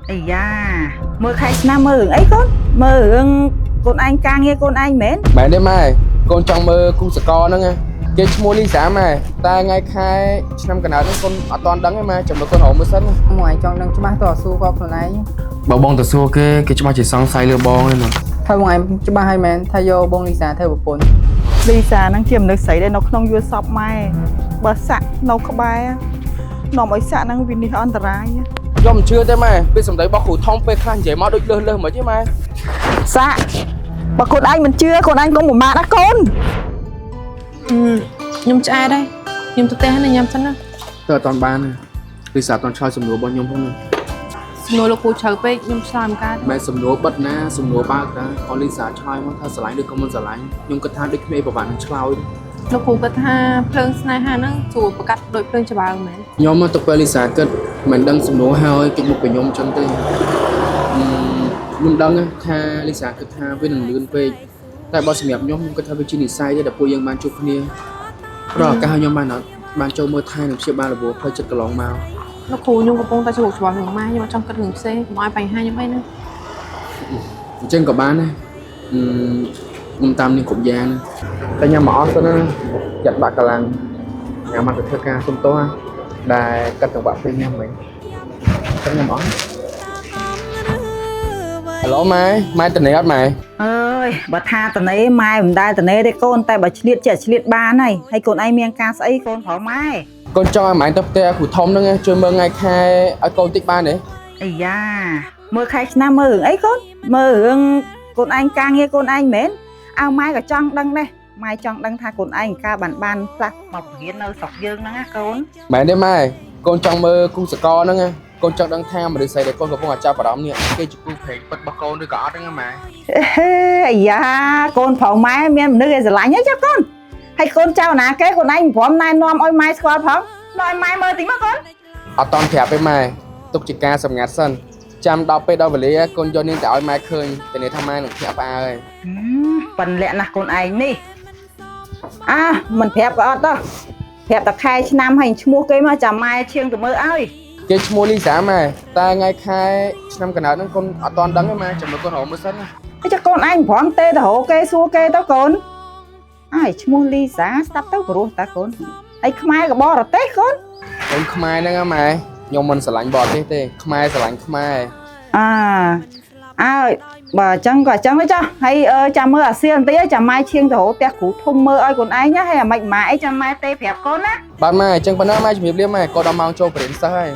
Ây da, mơ khai nam mơ hưởng ấy mơ hưởng con anh ca nghe con anh mến. Mẹ đêm mai, con trong mơ cung sờ co nữa nghe. Cái mua ly xả mà, ta ngay khai năm cái nào đó con ở toàn đắng ấy mà, chẳng được con hổ mới sân. Ngoài trong đang chụp tòa su có phần này. Bảo bông từ xưa cái chúng chỉ sang say lừa bông ấy mà. Thôi ngoài chụp hai men, thay vô bông Lisa theo một bốn. Lisa năng chiếm nước sấy đây nó không vừa sọc mai. Bờ sạ nó có bài nó mới sạ năng vì đi ăn trai. Do mình chưa thế mà, bây giờ đấy bác khủ thông pe khăn dễ máu được lơ mà chứ mà. Sạ, mà con anh mình chưa, con anh có một má đã con. Nhung cho ai đây? Nhung tôi tên hay nhầm chân á? Tờ toàn ban này, Lisa toàn chơi sầm núa bao nhiêu không này. Nồi lộc cù chờ pe nhung làm cái. Mẹ sầm núa bật na, sầm núa ba ta, con Lisa chơi mà tha sải được không mình sải, nhưng cái tha được mẹ bảo bạn chơi. លោកគ្រូគាត់ថាភ្លើងស្នេហាហ្នឹងជួប្រកាសដោយភ្លើងច្បាស់មែន nhóm mà tập Lisa kết mình đang sầm núa hơi cái một cái nhóm chân tê nhóm đăng tha Lisa kết tha với năng lượng về tại bao nhiêu nhóm kết tha với chi nị sai để đập bùi yang ban chụp nia rồi cả hai nhóm ban nó ban châu mưa thay được chia ba là bùa hơi chật cái lỏng màu លោកគ្រូខ្ញុំកំពុងតែជួច្បាស់រឿងម៉ែខ្ញុំអត់ចង់គិតរឿងផ្សេងមកឲ្យបញ្ហាខ្ញុំអីណា trên cả bán này nhóm tam nên cũng giang tại nhà mỏ cho nó chặt bạc cả làng nhà mặt được theo ca không to đài cắt thằng bạn phim nhà mình trong nhà mỏ hello mai tình này hết mày Ơi, bà tha tần ấy mai mình đai tần ấy đấy con, tại bà liệt trẻ liệt ba này, hay con anh miếng ca sấy con phó mai. con cho mày tập te phổ thông đó nghe chơi mơ ngay khai ở câu tích ba đấy Ây da, mơ khai nam mơ hưởng ấy mơ hưởng con anh ca nghe con anh mến. Ao mai cả trong đăng đây, mai trong đăng tha con anh ca bản ban plak mọc hiến nơi sọc dương đó nghe con. mày đêm mai con trong mơ cung sờ co đó nghe con trong đang tham mà được xây để con gặp con ở cha bảo đóng nè cái chụp cung phải bật bật con đứa cỏ đó nghe mày Ây da, con phó mai miếng nước cái lạnh nhá cho con. Hay con trao ná cái con anh phó hôm nay nom ôi mai squad phó, nói mai mơ tính mà con. ở toàn thẹp với mày tục chỉ ca sầm ngạt sân chăm đọc đâu về lý con cho nên tạo mai khơi để này tham mai được thẹp ba ơi Phần lẹ là con anh đi. À, mình phép có đó. Phép ta khai năm hành mua cái mà chả mai chiêng từ mơ ơi. cái mua ly xả mà ta ngay khai năm cái nào nó con ở toàn đắng mà chẳng được con hổ mới sân Thế cho con anh phóng tê ta hổ kê xua kê tao con. Ai mua ly giá sắp tao của ta con. Ai khmai có bò rồi tết con. con khmai nữa nghe mày nhưng mình sẽ lạnh bò tê tê khmai sẽ lạnh khmai Bà chẳng quả chẳng đấy cho. Hay chả mơ à xiên tí chả mai chiêng từ hổ tét cú thông mơ ơi con anh nhá. Hay là mạnh mãi chả mai tê phép con á. bạn mày chẳng bạn mai chụp liếm mày có đào mang cho đến sai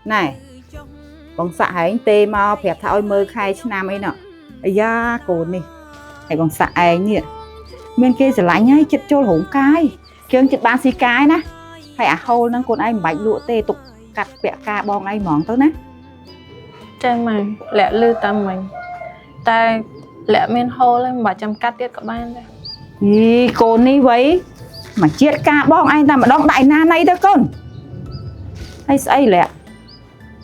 Này, con xạ anh tê mà phép thả ôi mơ khai chứ nam ấy nọ. Ây da, cồn này. Hay con xạ anh nhỉ. Bên kia sẽ lạnh ấy, chật chôl hổng cai. Kiêng chật bán xì cái ná. Hay hâu nâng con anh bạch lụa tê tục cắt vẹ ca bong anh mỏng tớ ná. ចាម៉ែលាក់លឺតាមមិញតែលាក់មានហូលហ្នឹងមិនបាច់ចាំកាត់ទៀតក៏បានដែរ Ý, cồn đi vậy. Mà chết ca bong anh ta mà đong đại na này đó con. Hay xây lẹ.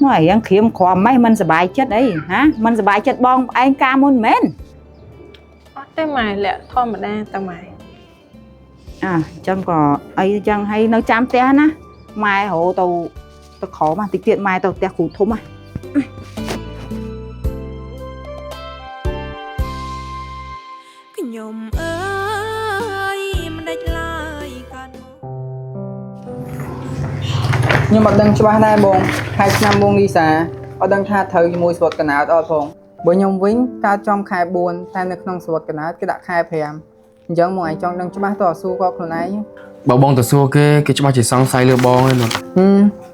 Nói anh khiếm khó mấy mình sẽ bài chết đấy hả? Mình sẽ bài chết bong anh ca môn mến. អត់ទេម៉ែលាក់ធម្មតាតែម៉ែ À, chăm có ấy chẳng hay nó chăm té ná. Mai hổ tàu tao khó mà tiết mai tàu té củ thúng à. ខ្ញុំអើយមិនដេចឡើយកើត Nhưng mà đang chụp hai bông, hai năm bông Lisa, ở đang tha thời mùi sọt cái nào đó phong. Bởi nhóm vĩnh cao trong khai buồn, thay nước nông sọt cái nào cái đã khai phèm. Giống ngoài trong đang chụp tòa su có phần này. bảo bông từ xưa cái chúng chỉ sang say lừa bông ấy mà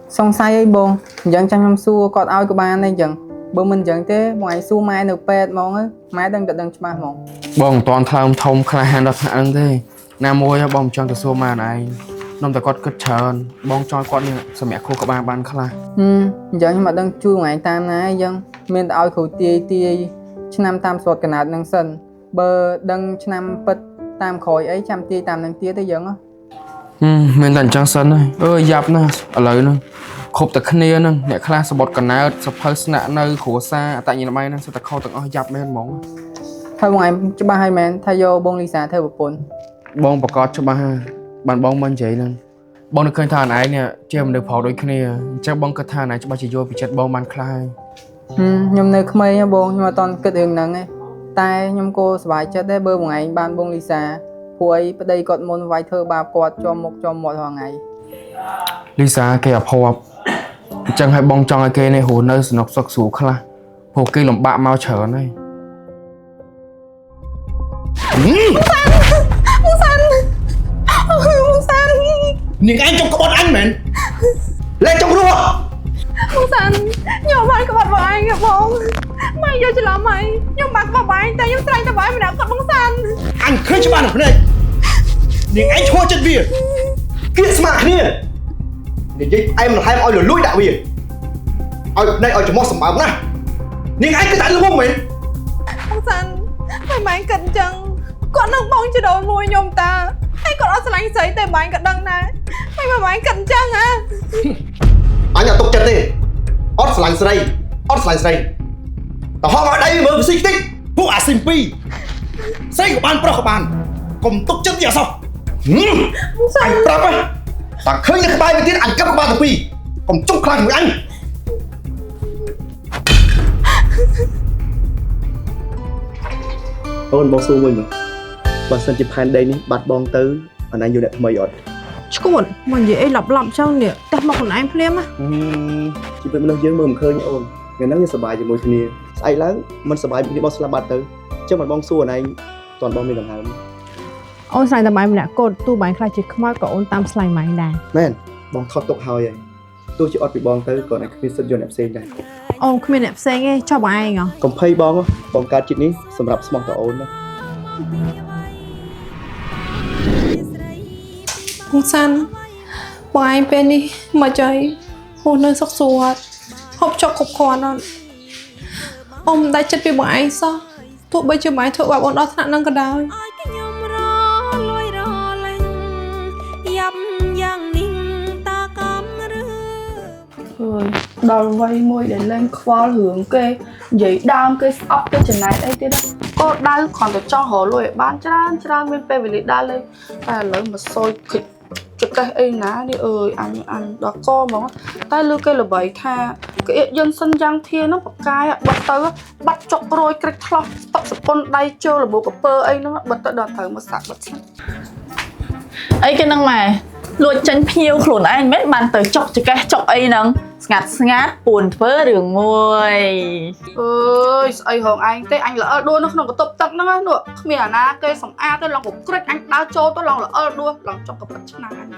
Xong sai ấy bông, giống trong năm su còn ao của bạn này chẳng. Bởi mình chẳng thế, ngoài su mai được pet mong á, mai đang chụp mong. bông toàn tham thông khai hàng đặt hàng thế nam môi bông trong từ xưa mà này năm ta có cất trơn bông cho con sao mẹ cô các bạn bán khai Giống mà đang chui ngoài tam này dân. Mình đã ao khẩu tì năm tam sọt cái nào đang sân. Bờ đang năm bật tam khói ấy chăm tì tam đang tía tới dân á. mình thành trang sân này ơi dập nè ở lời nè khúc từ khnia nè nè khai sập bọt cả nào sập hơi nạ nơi khổ xa tại nhìn mày nè sẽ ta khâu từng dập men mỏng Thôi ngoài cho ba hai men thay vô bông Lisa theo một bốn. bông bọc cọt cho ba bàn bông bên chị nè បងនឹកឃើញថាអនឯងនេះជាមនុស្សផងដូចគ្នាអញ្ចឹងបងគិតថាអនឯងច្បាស់ជាយល់ពីចិត្តបងបានខ្លាំង ខ្ញុំនៅក្មេងបងខ្ញុំអត់តន់គិតរឿងហ្នឹងទេតែខ្ញុំក៏សប្បាយចិត្តដែរបើបងឯងបានបងលីសាព្រោះអីប្តីគាត់មុនវាយធ្វើបាបគាត់ជាប់មុខជាប់មាត់រាល់ថ្ងៃ លីសាគេអភ័ព្វអញ្ចឹងឲ្យបងចង់ឲ្យគេនេះរស់នៅសនុកសុខស្រួលខ្លះព្រោះគេលំបាកមកច្រើនហើយ នាងឯងចង់ក្បត់អញមែនលែងចង់រស់ បងសានខ្ញុំបានក្បត់បងឯងបងម៉ែយកច្រឡំហើយខ្ញុំបានក្បត់បងឯងតែខ្ញុំស្រែកតែបងឯងម្នាក់គាត់បងសាន អញឃើញច្បាស់នៅភ្នែកនាងឯងឈួរចិត្តវាគៀកស្មាក់គ្នានិយាយអែមលហែមឲ្យលលួយដាក់វាឲ្យភ្នែកឲ្យច្រមុះសម្បើមណាស់នាងឯងគឺតែល្ងងមែន បងសានហើយម៉ែគិតអញ្ចឹងគាត់នឹងបងចដោមួយខ្ញុំតាហើយគាត់អត់ស្រឡាញ់ស្រីតែម៉ែក៏ដឹងដែរហើយម៉ែគិតអញ្ចឹងហ៎ អញអត់ទុកចិត្តទេអត់ស្រឡាញ់ស្រីអត់ស្រឡាញ់ស្រីតោះហងឲ្យដៃមើលវិស័យតិចពួកអាស៊ីមពីស្រីក៏បានប្រុសក៏បានកុំទុកចិត្តវាអសោះអញប្រាប់ហ៎តែឃើញនៅក្បែរវាទៀតអញកាប់ក្បាលទៅពីរកុំចុះខ្លាំងមួយអញ អូនបងសួរមួយមើលបើសិនជាផែនដីនេះបាត់បងទៅអនឯងយកអ្នកថ្មីអត់ ឈួតមកនិយាយអីឡប់ឡប់ចឹងនេះតែមកខ្លួនឯងភ្លាមហ៎ ជីវិតមនុស្សយើងមើលមិនឃើញអូនថ្ងៃហ្នឹងយើងសប្បាយជាមួយគ្នាស្អែកឡើងមិនសប្បាយពីបងស្លាប់បាត់ទៅអញ្ចឹងបងសួរអនឯងតន់បងមានដង្ហើម អូនស្រឡាញ់តែម៉ែម្នាក់កូនទូម៉ែខ្លាចជាខ្មោចក៏អូនតាមស្រឡាញ់ម៉ែដែរ មែនបងថត់ទុកហើយទោះជាអត់ពីបងទៅក៏អ្នកគ្មានសិទ្ធិយកអ្នកផ្សេងដែរ អូនគ្មានអ្នកផ្សេងទេចុះបងឯងហ៎ កុំភ័យបងកើតជាតិនេះសម្រាប់ស្មោះតអូនណា បងសានបងឯងពេលនេះមកចៃហូរនៅសុខស្រួលហូបចុកគ្រប់គ្រាន់អត់អូនមិនដាច់ចិត្តពីបងឯងសោះទោះបីជាម៉ែធ្វើបាបអូនដល់ថ្នាក់ហ្នឹងក៏ដោយ ឲ្យខ្ញុំរលួយរលែងយ៉ាប់យ៉ាងនេះតាកំឬ អើយដល់វ័យមួយដែលលែងខ្វល់រឿងគេនិយាយដើមគេស្អប់គេចំណែកអីទៀតកូនដៅគ្រាន់តែចង់រលួយឲ្យបានច្រើនមានពេលវេលាដើរលេងតែឥឡូវមកសួយគិតចកេះអីណានេះអើយអញដល់កហ្មងតែលើគេល្បីថាក្អៀកយន្តសិនយ៉ាងធានោះបកាយបាត់ទៅបាត់ចុករយក្រិចឆ្លោះស្តុកសពុនដៃចូលរបូកកពើអីហ្នឹងបាត់ទៅដល់ត្រូវមកសាក់បាត់ស្លាប់អីគេហ្នឹងម៉ែលួចចាញ់ភ្ញៀវខ្លួនឯងមិនបានទៅចុកចកេះចុកអីហ្នឹងស្ងាត់ពួនធ្វើរឿងមួយអើយស្អីហងឯងទេអញល្អដួលនៅក្នុងកតុបទឹកហ្នឹងនោះគ្មានអាណាគេសំអាតទេឡងកក្រិចអញដើរចូលទៅឡងល្អដួលឡងចុកកប៉ិតឆ្នាំអញ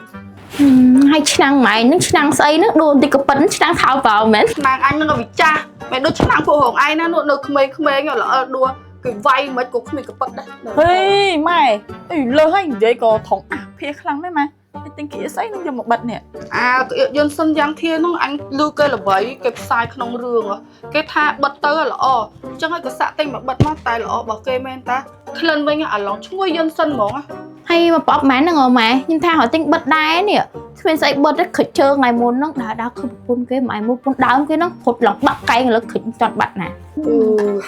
ហើយឆ្នាំងម៉ែនឹងឆ្នាំងស្អីហ្នឹងដួលបន្តិចក៏ប៉ិនឆ្នាំងថោបោមែន ឆ្នាំងអញនឹងវាចាស់មិនដូចឆ្នាំងពួកហងឯងណានោះនៅក្មេងៗល្អដួលគេវាយមិនក៏គ្មានក៏ប៉ិតដែរហេម៉ែអីលើហើយនិយាយក៏ថងអាភាខ្លាំងដែរម៉ែទិញគៀស្អីនឹងយកមកបិទនេះក្អៀកយន្តសិនយ៉ាងធានោះអញលឺគេល្បីគេផ្សាយក្នុងរឿងគេថាបិទទៅល្អអញ្ចឹងឲ្យក៏សាក់ទិញមកបិទមកតែល្អរបស់គេមែនតាក្លិនវិញអាឡងឈ្ងុយយន្តសិនហ្មង ហើយមកប៉បម៉ែហ្នឹងម៉ែខ្ញុំថាឲ្យទិញបិទដែរនេះគ្មានស្អីបិទទេខិចជើងថ្ងៃមុនហ្នឹងដើរខឹបប្រពន្ធគេម៉ែមួយប្រពន្ធដើមគេហ្នឹងផុតឡងបាក់កែងឥឡូវខិចចត់បាត់ណា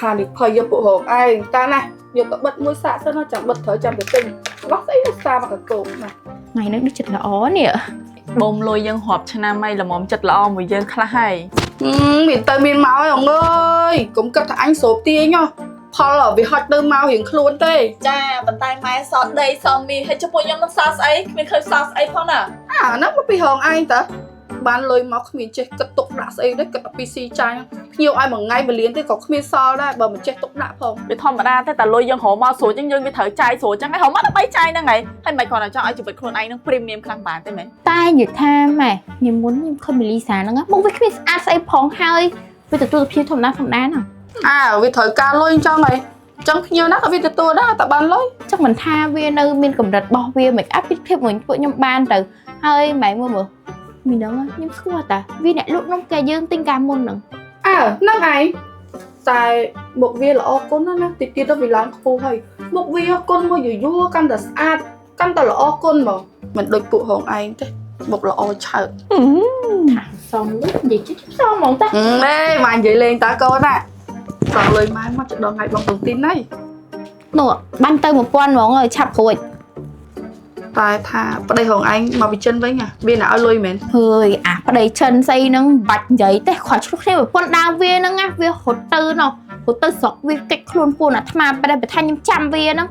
ហានិភ័យយកពួកហងឯងតាណាយកទៅបិទមួយសាក់សិនចាំបិទត្រូវចាំទៅទិញបោះស្អីទៅសាមកកោកណា ថ្ងៃហ្នឹងដូចចិត្តល្អនេះ បងលុយយើងរាប់ឆ្នាំហើយល្មមចិត្តល្អមួយយើងខ្លះហើយមានទៅមានមកហើយអងអើយកុំគិតថាអញស្រូបទាញផលវាហត់ទៅមករៀងខ្លួនទេចាប៉ុន្តែម៉ែសតដីសមីហើយចុះពួកខ្ញុំនឹងសល់ស្អីគ្មានឃើញសល់ស្អីផងណាអាហ្នឹងមកពីហងឯងតើបានលុយមកគ្មានចេះគិតទុកដាក់ស្អីទេគិតតែពីស៊ីចាញ់ភ្ញៀវឲ្យមួយថ្ងៃ1លានទេក៏គ្មានសល់ដែរបើមិនចេះទុកដាក់ផងវាធម្មតាទេតែលុយយើងរកមកស្រួលចឹងយើងវាត្រូវចាយស្រួលចឹងហើយរកមកដើម្បីចាយហ្នឹងហើយហើយមិនគ្រាន់តែចង់ឲ្យជីវិតខ្លួនឯងនឹងព្រីមៀមខ្លាំងបានទេមែន តែនិយាយថាម៉ែញមុនខ្ញុំឃើញមីលីសាហ្នឹងមកវាគ្មានស្អាតស្អីផងហើយវាទទួលភាពធម្មតាហ្នឹង វាត្រូវការលុយអញ្ចឹងហើយចឹងភ្ញៀវណាក៏វាទទួលដែរតែបានលុយ ចឹងមិនថាវានៅមានកម្រិតរបស់វាមិនអាចពិតភាពមួយពួកខ្ញុំបានទៅហើយម៉ែមើលមើលមីហ្នឹងខ្ញុំស្គាល់តាវាអ្នកលក់នំកាយើងទិញកាលមុនហ្នឹង ហ្នឹងឯងតែមុខវាល្អគុណណាតិចទៀតទៅវាឡើងខ្ពស់ហើយមុខវាគុណមកយូរកាន់តែស្អាតកាន់តែល្អគុណហ្មងមិនដូចពួកហងឯងទេមុខល្អឆើត សមនិយាយជិះសមហ្មងតា ម៉ែនិយាយលេងតើកូនណាសងលុយម៉ែមកចដល់ថ្ងៃបងតុងទីនហើយ នោះបានទៅ1000ហ្មងឆាប់រួច tại thà bắt đây hồng anh mà bị chân với nhỉ viên nào lôi mến ហើយអាប្តីចិនស្អីហ្នឹងបាច់និយាយទេខុសឆ្លុះគ្នាប្រពន្ធដើមវាហ្នឹងណាវារត់ទៅណោះរត់ទៅស្រុកវាកិច្ចខ្លួនពួនអាត្មាប្រែថាខ្ញុំចាំវាហ្នឹង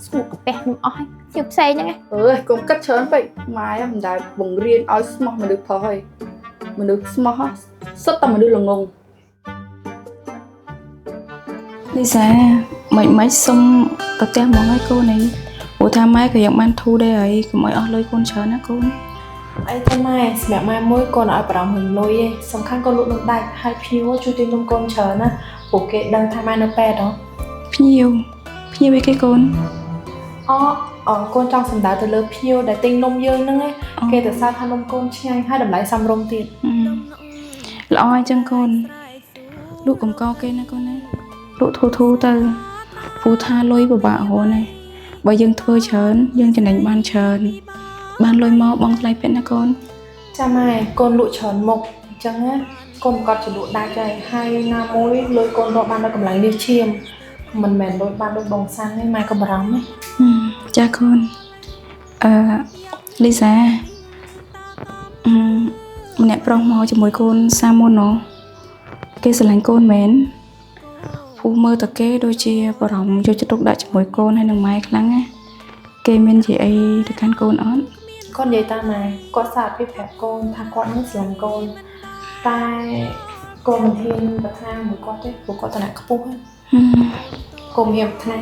ស្មុកកាពះខ្ញុំអស់ហើយខ្ញុំផ្សេងហ្នឹងឯង ơi cũng cắt chớn vậy mai em đã bùng riêng oi smart mà được thôi mà được smart rất tầm mà được là ngùng đi xa mấy xong tập té mong ai cô này ủa tham mai cái dạng ban thu đây ấy cũng mới ở lôi con chờ nó cô អីទៅម៉ែសម្រាប់ម៉ែមួយកូនឲ្យបារម្ភនឹងលុយឯងសំខាន់កូនលក់នំដាច់ហើយភ្ញៀវជួយទិញនំកូនច្រើនណាពួកគេដឹងថាម៉ែនៅពេទ្យហ៎ nhiều với cái con កូនចង់សម្ដៅទៅលើភ្ញៀវដែលទិញនំយើងហ្នឹងឯងគេទៅសារថានំកូនឆ្ងាញ់ហើយតម្លៃសមរម្យទៀត ល្អអញ្ចឹងកូនលក់កំកោគេណាកូនណាលក់ធូរទៅពូថាលុយពិបាករហូតណាបើយើងធ្វើច្រើនយើងចំណេញបានច្រើនបានលុយមកបងថ្លៃពេទ្យណាកូន ចាម៉ែកូនលក់ច្រើនមុខអញ្ចឹងណាកូនគាត់ជាលក់ដាច់ហើយណាមួយលុយកូនរកបានដល់កម្លាំងនេះឈាមមិនមែនលុយបានដូចបងសាន់ទេម៉ែក៏បារម្ភដែរ ចាកូនលីសាម្នាក់ប្រុសមកជាមួយកូនសាមុនណូគេស្រឡាញ់កូនមែនពូមើលតគេដូចជាបារម្ភយកចិត្តទុកដាក់ជាមួយកូនហើយនឹងម៉ែខ្លាំងណាគេមាននិយាយអីទៅកាន់កូនអត់ គាត់និយាយតាមម៉ែគាត់សារពីប្រាប់កូនថាគាត់នឹងស្រឡាញ់កូនតែកូនមិនហ៊ានប្រាថ្នាមួយគាត់ទេព្រោះគាត់ឋានៈខ្ពស់ហើយកូនមានប្រាថ្នា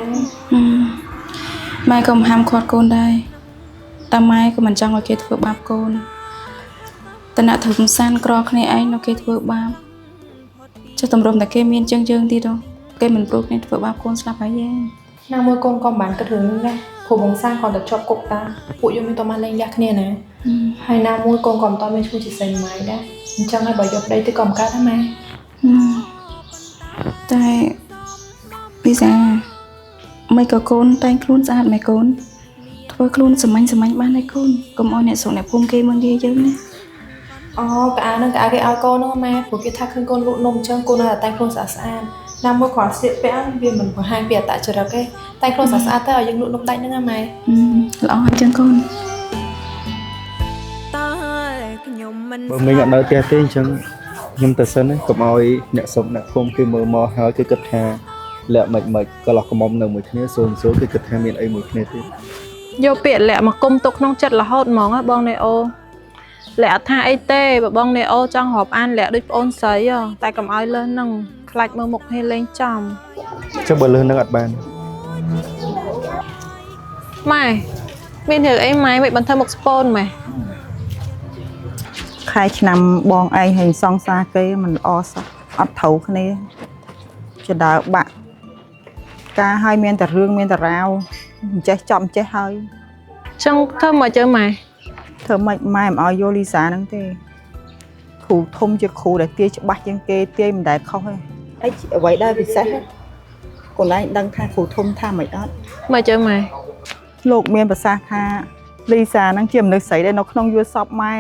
ម៉ែក៏មិនហាមឃាត់កូនដែរតែម៉ែក៏មិនចង់ឲ្យគេធ្វើបាបកូនតើអ្នកធ្វើកំសាន្តក្រគ្នាឯងនៅគេធ្វើបាបចុះតម្រុំតែគេមានជើងទៀតហ៎គេមិនព្រោះគ្នាធ្វើបាបកូនស្លាប់ហើយទេ ណាមួយកូនក៏មិនបានគិតរឿងនេះដែរព្រោះបងសានគាត់ទៅជាប់គុកតាពួកយើងមានតមកលេងលះគ្នាណាហើយណាមួយកូនក៏មិនតមានឈ្មោះជាសេងម៉ៃដែរអញ្ចឹងហើយបើយកប្តីទៅក៏មិនកើតដែរម៉ែ តែពីសាមិនក៏កូនតែងខ្លួនស្អាតម៉ែកូនធ្វើខ្លួនសាមញ្ញបានហើយកូនកុំឲ្យអ្នកស្រុកអ្នកភូមិគេមើលងាយយើងណា អូកៅអៅហ្នឹងកៅអៅគេឲ្យកូនហ្នឹងម៉ែព្រោះគេថាឃើញកូនលក់នំអញ្ចឹងកូននៅតែតែងខ្លួនស្អាតណាមួយគ្រាន់ស្លៀកពាក់វាមិនបង្ហាញពីអត្តចរិតទេតែខ្លួនស្អាតទៅឲ្យយើងលក់នំដាច់ហ្នឹងណាម៉ែ ល្អអញ្ចឹងកូន បើមិនអត់នៅផ្ទះទេអញ្ចឹងខ្ញុំទៅសិនណាកុំឲ្យអ្នកសុំអ្នកភូមិគេមើលមកហើយគេគិតថាលាក់មិនក៏ឡោះកំមុំនៅមួយគ្នាសូនគេគិតថាមានអីមួយគ្នាទេ យកពាក្យលាក់មកគុំទុកក្នុងចិត្តរហូតហ្មងបងណេអូលាក់អត់ថាអីទេបើបងណេអូចង់រាប់អានលាក់ដូចប្អូនស្រីតែកុំឲ្យលើសហ្នឹងខ្លាចមើលមុខគ្នាលេងចំ ចុះបើលើសនឹងអត់បាន ម៉ែមានរឿងអីម៉ែមិនបន្ថើមុខស្ពូនម៉ែ ខែឆ្នាំបងឯងហើយសង្សារគេមិនល្អសោះអត់ត្រូវគ្នាចដើបាក់ការឲ្យមានតែរឿងមានតែរាវមិនចេះចំចេះហើយ ចង់ធ្វើមកជើម៉ែ ធ្វើម៉េចម៉ែមិនឲ្យយកលីសាហ្នឹងទេគ្រូធំជាគ្រូដែលទាយច្បាស់ជាងគេទាយមិនដែលខុសទេអីអ្វីដែលពិសេសកូនឯងដឹងថាគ្រូធំថាមិនអត់ មកជើម៉ែ លោកមានប្រសាសន៍ថាលីសាហ្នឹងជាមនុស្សស្រីដែលនៅក្នុងយល់សពម៉ែ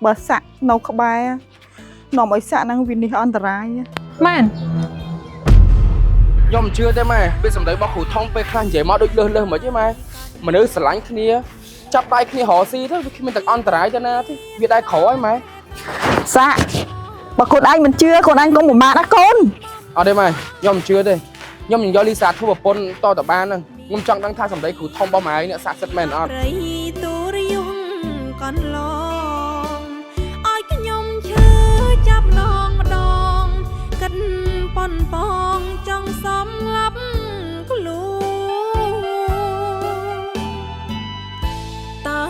បើសាក់នៅក្បែរនាំឲ្យសាក់ហ្នឹងវានេះអន្តរាយ ម៉ែ ខ្ញុំមិនជឿទេម៉ែពេលសម្ដីរបស់គ្រូធំពេលខ្លះនិយាយមកដូចលើសមិនទេម៉ែមនុស្សស្រឡាញ់គ្នាចាប់ដៃគ្នារកស៊ីទៅវាគ្មានតែអន្តរាយទៅណាទេវាដែរក្រហើយម៉ែសាក់បើកូនឯងមិនជឿកូនឯងកុំប្រមាថណាកូនអត់ទេម៉ែខ្ញុំមិនជឿទេខ្ញុំនឹងយកលីសាធ្វើប្រពន្ធតទៅបានហ្នឹងខ្ញុំចង់ដឹងថាសម្ដីគ្រូធំរបស់ម៉ែនេះស័ក្តិសិទ្ធិមែនអត់ កន្លងឲ្យខ្ញុំឈឺចាប់ឡងម្ដងគិតប៉ុនបងចង់សំឡាប់ខ្លួនតែ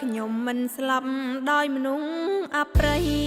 ខ្ញុំមិនស្លាប់ដោយមនុស្សអប្រិយ